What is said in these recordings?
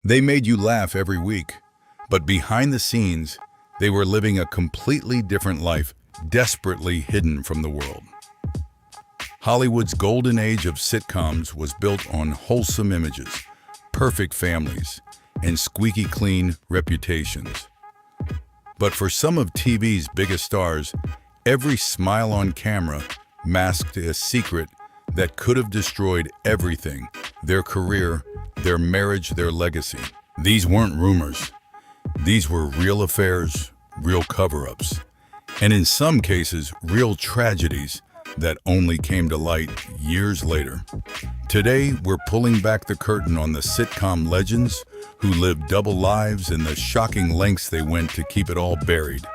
They made you laugh every week, but behind the scenes, they were living a completely different life, desperately hidden from the world. Hollywood's golden age of sitcoms was built on wholesome images, perfect families, and squeaky clean reputations. But for some of TV's biggest stars, every smile on camera masked a secret that could have destroyed everything: their career, their marriage, their legacy. These weren't rumors. These were real affairs, real cover-ups, and in some cases, real tragedies that only came to light years later. Today, we're pulling back the curtain on the sitcom legends who lived double lives and the shocking lengths they went to keep it all buried.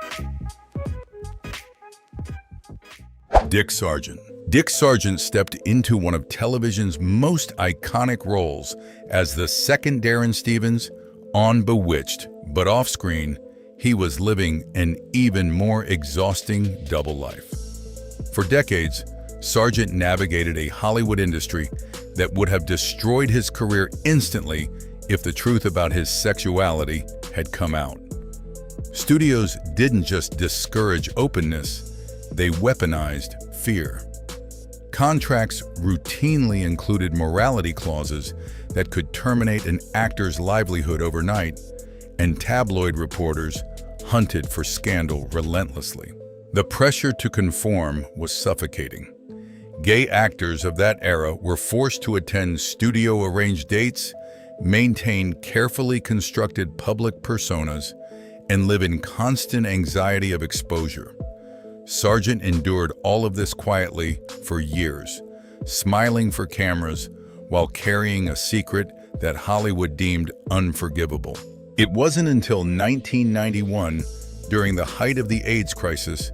Dick Sargent. Dick Sargent stepped into one of television's most iconic roles as the second Darren Stevens on Bewitched, but off-screen, he was living an even more exhausting double life. For decades, Sargent navigated a Hollywood industry that would have destroyed his career instantly if the truth about his sexuality had come out. Studios didn't just discourage openness, they weaponized fear. Contracts routinely included morality clauses that could terminate an actor's livelihood overnight, and tabloid reporters hunted for scandal relentlessly. The pressure to conform was suffocating. Gay actors of that era were forced to attend studio-arranged dates, maintain carefully constructed public personas, and live in constant anxiety of exposure. Sargent endured all of this quietly for years, smiling for cameras while carrying a secret that Hollywood deemed unforgivable. It wasn't until 1991, during the height of the AIDS crisis,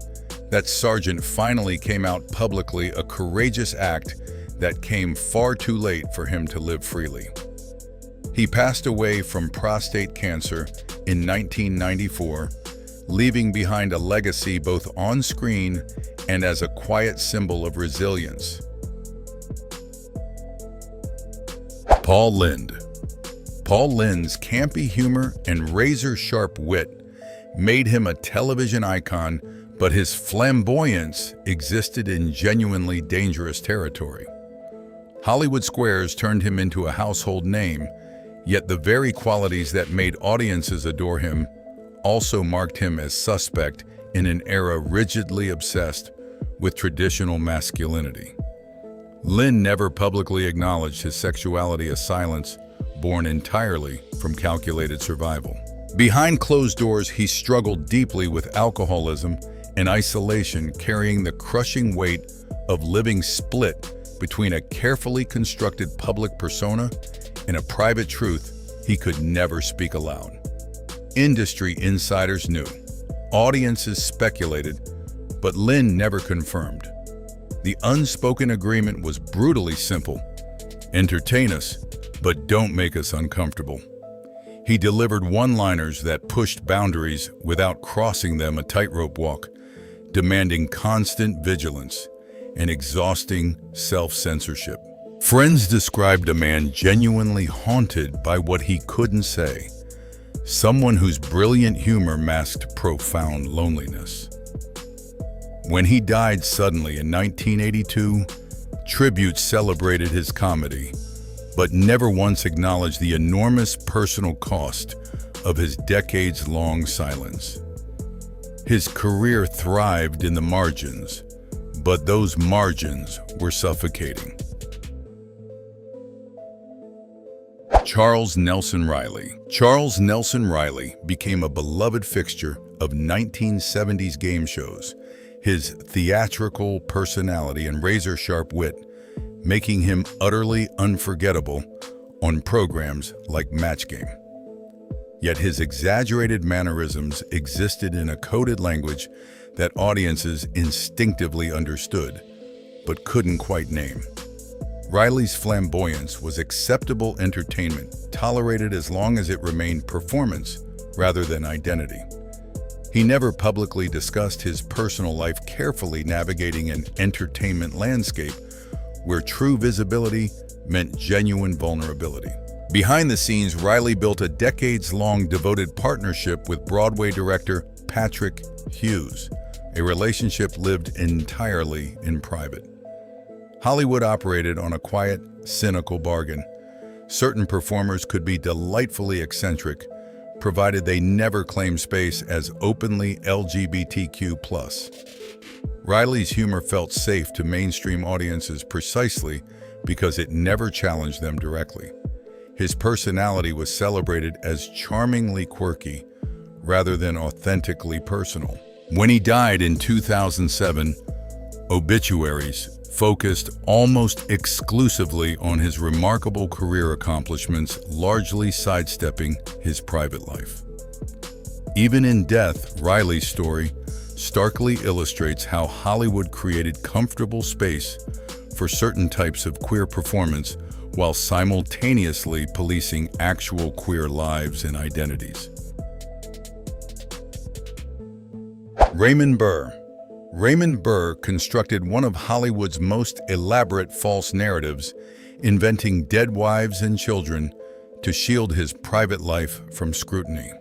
that Sargent finally came out publicly, a courageous act that came far too late for him to live freely. He passed away from prostate cancer in 1994, leaving behind a legacy both on screen and as a quiet symbol of resilience. Paul Lynde. Paul Lynde's campy humor and razor-sharp wit made him a television icon, but his flamboyance existed in genuinely dangerous territory. Hollywood squares turned him into a household name, yet the very qualities that made audiences adore him also marked him as suspect in an era rigidly obsessed with traditional masculinity. Lynde never publicly acknowledged his sexuality, a silence born entirely from calculated survival. Behind closed doors, he struggled deeply with alcoholism and isolation, carrying the crushing weight of living split between a carefully constructed public persona and a private truth he could never speak aloud. Industry insiders knew, audiences speculated, but Lynde never confirmed. The unspoken agreement was brutally simple: entertain us, but don't make us uncomfortable. He delivered one-liners that pushed boundaries without crossing them, a tightrope walk, demanding constant vigilance and exhausting self-censorship. Friends described a man genuinely haunted by what he couldn't say, someone whose brilliant humor masked profound loneliness. When he died suddenly in 1982, tributes celebrated his comedy, but never once acknowledged the enormous personal cost of his decades-long silence. His career thrived in the margins, but those margins were suffocating. Charles Nelson Reilly. Charles Nelson Reilly became a beloved fixture of 1970s game shows, his theatrical personality and razor-sharp wit making him utterly unforgettable on programs like Match Game. Yet his exaggerated mannerisms existed in a coded language that audiences instinctively understood, but couldn't quite name. Reilly's flamboyance was acceptable entertainment, tolerated as long as it remained performance rather than identity. He never publicly discussed his personal life, carefully navigating an entertainment landscape where true visibility meant genuine vulnerability. Behind the scenes, Riley built a decades-long devoted partnership with Broadway director Patrick Hughes, a relationship lived entirely in private. Hollywood operated on a quiet, cynical bargain. Certain performers could be delightfully eccentric, provided they never claimed space as openly LGBTQ+. Riley's humor felt safe to mainstream audiences precisely because it never challenged them directly. His personality was celebrated as charmingly quirky rather than authentically personal. When he died in 2007, obituaries focused almost exclusively on his remarkable career accomplishments, largely sidestepping his private life. Even in death, Riley's story starkly illustrates how Hollywood created comfortable space for certain types of queer performance while simultaneously policing actual queer lives and identities. Raymond Burr. Raymond Burr constructed one of Hollywood's most elaborate false narratives, inventing dead wives and children to shield his private life from scrutiny.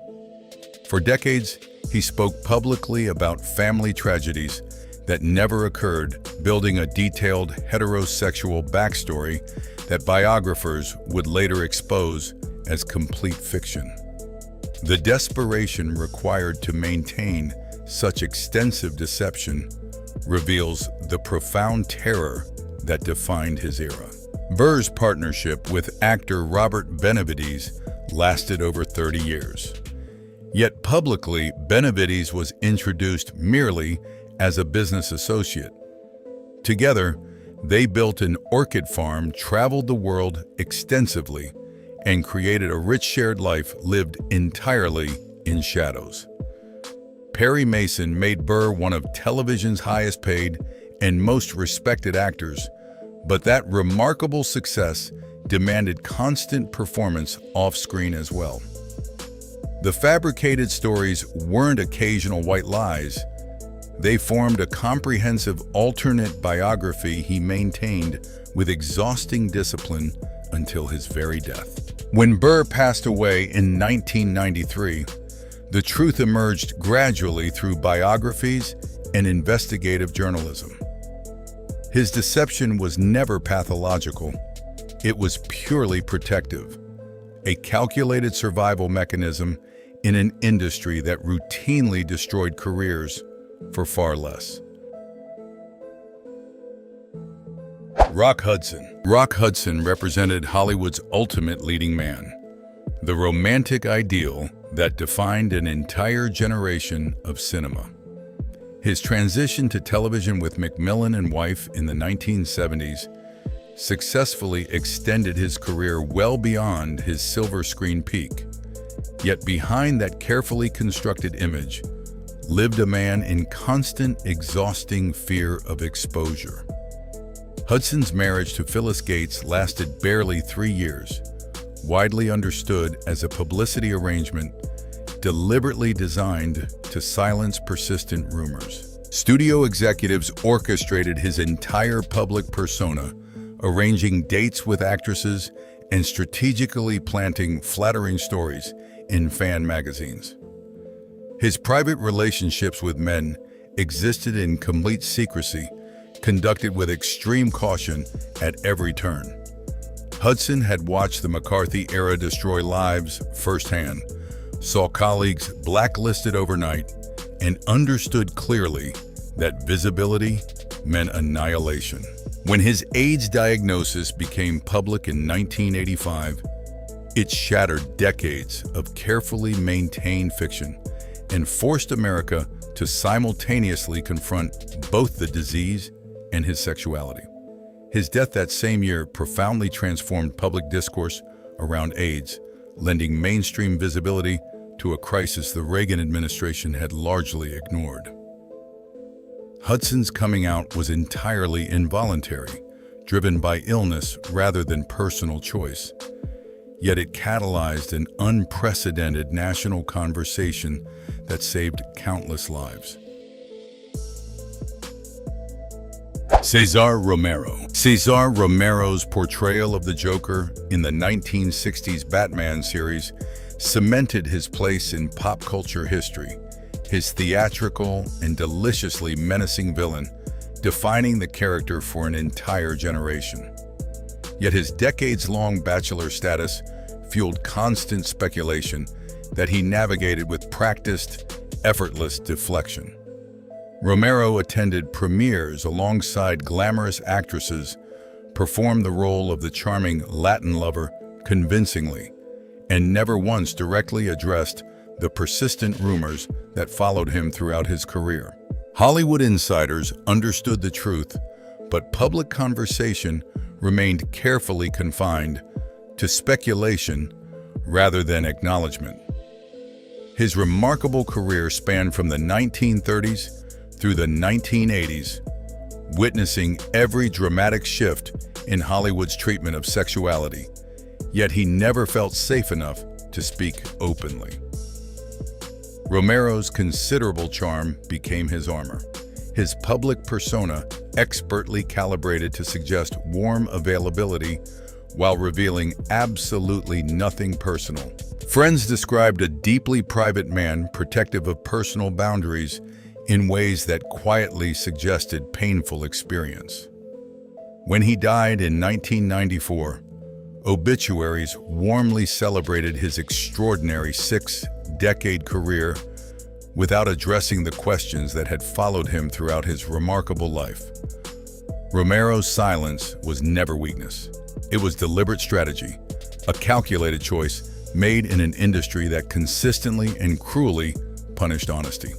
For decades, he spoke publicly about family tragedies that never occurred, building a detailed heterosexual backstory that biographers would later expose as complete fiction. The desperation required to maintain such extensive deception reveals the profound terror that defined his era. Burr's partnership with actor Robert Benavides lasted over 30 years. Yet publicly, Benavides was introduced merely as a business associate. Together, they built an orchid farm, traveled the world extensively, and created a rich shared life lived entirely in shadows. Perry Mason made Burr one of television's highest paid and most respected actors, but that remarkable success demanded constant performance off-screen as well. The fabricated stories weren't occasional white lies. They formed a comprehensive alternate biography he maintained with exhausting discipline until his very death. When Burr passed away in 1993, the truth emerged gradually through biographies and investigative journalism. His deception was never pathological. It was purely protective, a calculated survival mechanism in an industry that routinely destroyed careers for far less. Rock Hudson. Rock Hudson represented Hollywood's ultimate leading man, the romantic ideal that defined an entire generation of cinema. His transition to television with Macmillan and Wife in the 1970s successfully extended his career well beyond his silver screen peak. Yet behind that carefully constructed image lived a man in constant, exhausting fear of exposure. Hudson's marriage to Phyllis Gates lasted barely 3 years, widely understood as a publicity arrangement deliberately designed to silence persistent rumors. Studio executives orchestrated his entire public persona, arranging dates with actresses and strategically planting flattering stories in fan magazines. His private relationships with men existed in complete secrecy, conducted with extreme caution at every turn. Hudson had watched the McCarthy era destroy lives firsthand, saw colleagues blacklisted overnight, and understood clearly that visibility meant annihilation. When his AIDS diagnosis became public in 1985, it shattered decades of carefully maintained fiction and forced America to simultaneously confront both the disease and his sexuality. His death that same year profoundly transformed public discourse around AIDS, lending mainstream visibility to a crisis the Reagan administration had largely ignored. Hudson's coming out was entirely involuntary, driven by illness rather than personal choice. Yet it catalyzed an unprecedented national conversation that saved countless lives. Cesar Romero. Cesar Romero's portrayal of the Joker in the 1960s Batman series cemented his place in pop culture history, his theatrical and deliciously menacing villain, defining the character for an entire generation. Yet his decades-long bachelor status fueled constant speculation that he navigated with practiced, effortless deflection. Romero attended premieres alongside glamorous actresses, performed the role of the charming Latin lover convincingly, and never once directly addressed the persistent rumors that followed him throughout his career. Hollywood insiders understood the truth, but public conversation remained carefully confined to speculation rather than acknowledgement. His remarkable career spanned from the 1930s through the 1980s, witnessing every dramatic shift in Hollywood's treatment of sexuality, yet he never felt safe enough to speak openly. Romero's considerable charm became his armor, his public persona expertly calibrated to suggest warm availability while revealing absolutely nothing personal. Friends described a deeply private man protective of personal boundaries in ways that quietly suggested painful experience. When he died in 1994, obituaries warmly celebrated his extraordinary six-decade career without addressing the questions that had followed him throughout his remarkable life. Romero's silence was never weakness. It was deliberate strategy, a calculated choice made in an industry that consistently and cruelly punished honesty.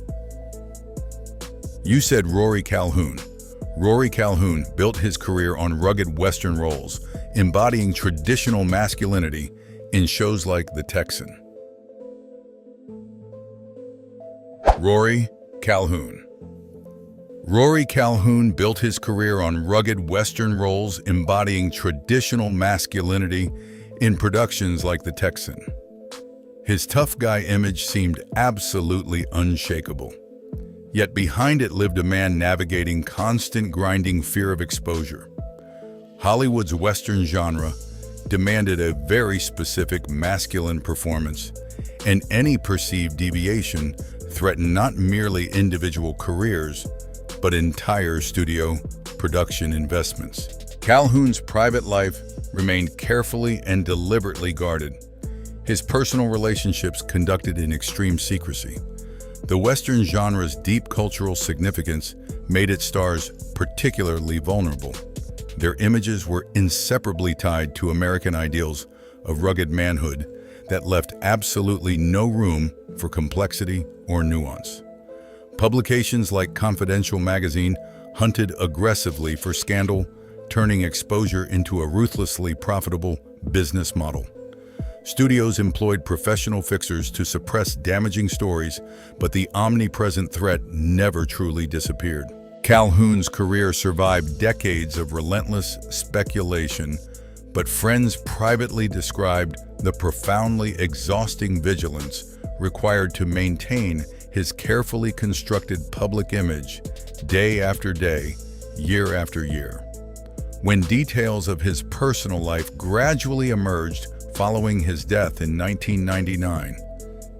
You said Rory Calhoun. Rory Calhoun built his career on rugged Western roles, embodying traditional masculinity in shows like The Texan. Rory Calhoun. Rory Calhoun built his career on rugged Western roles, embodying traditional masculinity in productions like The Texan. His tough guy image seemed absolutely unshakable. Yet behind it lived a man navigating constant grinding fear of exposure. Hollywood's Western genre demanded a very specific masculine performance, and any perceived deviation threatened not merely individual careers, but entire studio production investments. Calhoun's private life remained carefully and deliberately guarded, his personal relationships conducted in extreme secrecy. The Western genre's deep cultural significance made its stars particularly vulnerable. Their images were inseparably tied to American ideals of rugged manhood that left absolutely no room for complexity or nuance. Publications like Confidential magazine hunted aggressively for scandal, turning exposure into a ruthlessly profitable business model. Studios employed professional fixers to suppress damaging stories, but the omnipresent threat never truly disappeared. Calhoun's career survived decades of relentless speculation, but friends privately described the profoundly exhausting vigilance required to maintain his carefully constructed public image day after day, year after year. When details of his personal life gradually emerged following his death in 1999,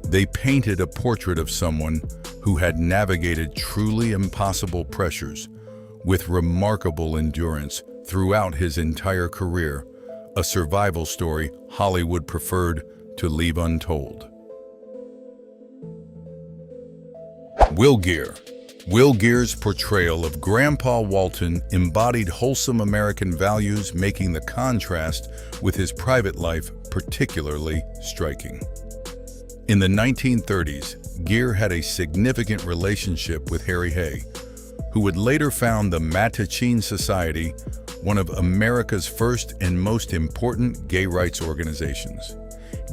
they painted a portrait of someone who had navigated truly impossible pressures with remarkable endurance throughout his entire career, a survival story Hollywood preferred to leave untold. Will Geer. Will Geer's portrayal of Grandpa Walton embodied wholesome American values, making the contrast with his private life particularly striking. In the 1930s, Geer had a significant relationship with Harry Hay, who would later found the Mattachine Society, one of America's first and most important gay rights organizations.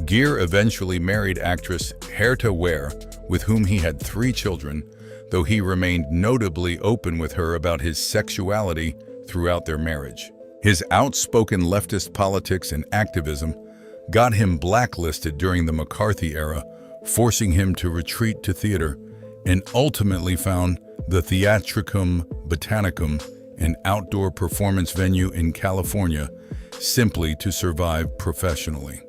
Geer eventually married actress Herta Ware, with whom he had 3 children, though he remained notably open with her about his sexuality throughout their marriage. His outspoken leftist politics and activism got him blacklisted during the McCarthy era, forcing him to retreat to theater, and ultimately found the Theatricum Botanicum an outdoor performance venue in California, simply to survive professionally.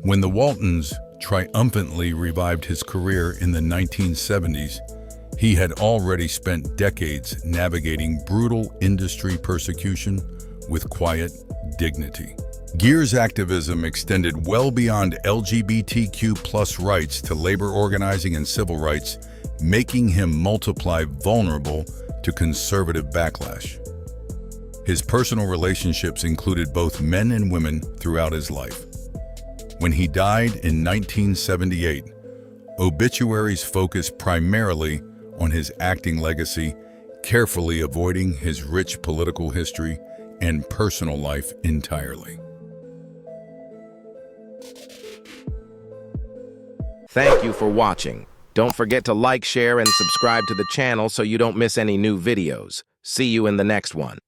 When the Waltons triumphantly revived his career in the 1970s, he had already spent decades navigating brutal industry persecution with quiet dignity. Gere's activism extended well beyond LGBTQ+ rights to labor organizing and civil rights, making him multiply vulnerable to conservative backlash. His personal relationships included both men and women throughout his life. When he died in 1978, obituaries focused primarily on his acting legacy, carefully avoiding his rich political history and personal life entirely. Thank you for watching. Don't forget to like, share, and subscribe to the channel so you don't miss any new videos. See you in the next one.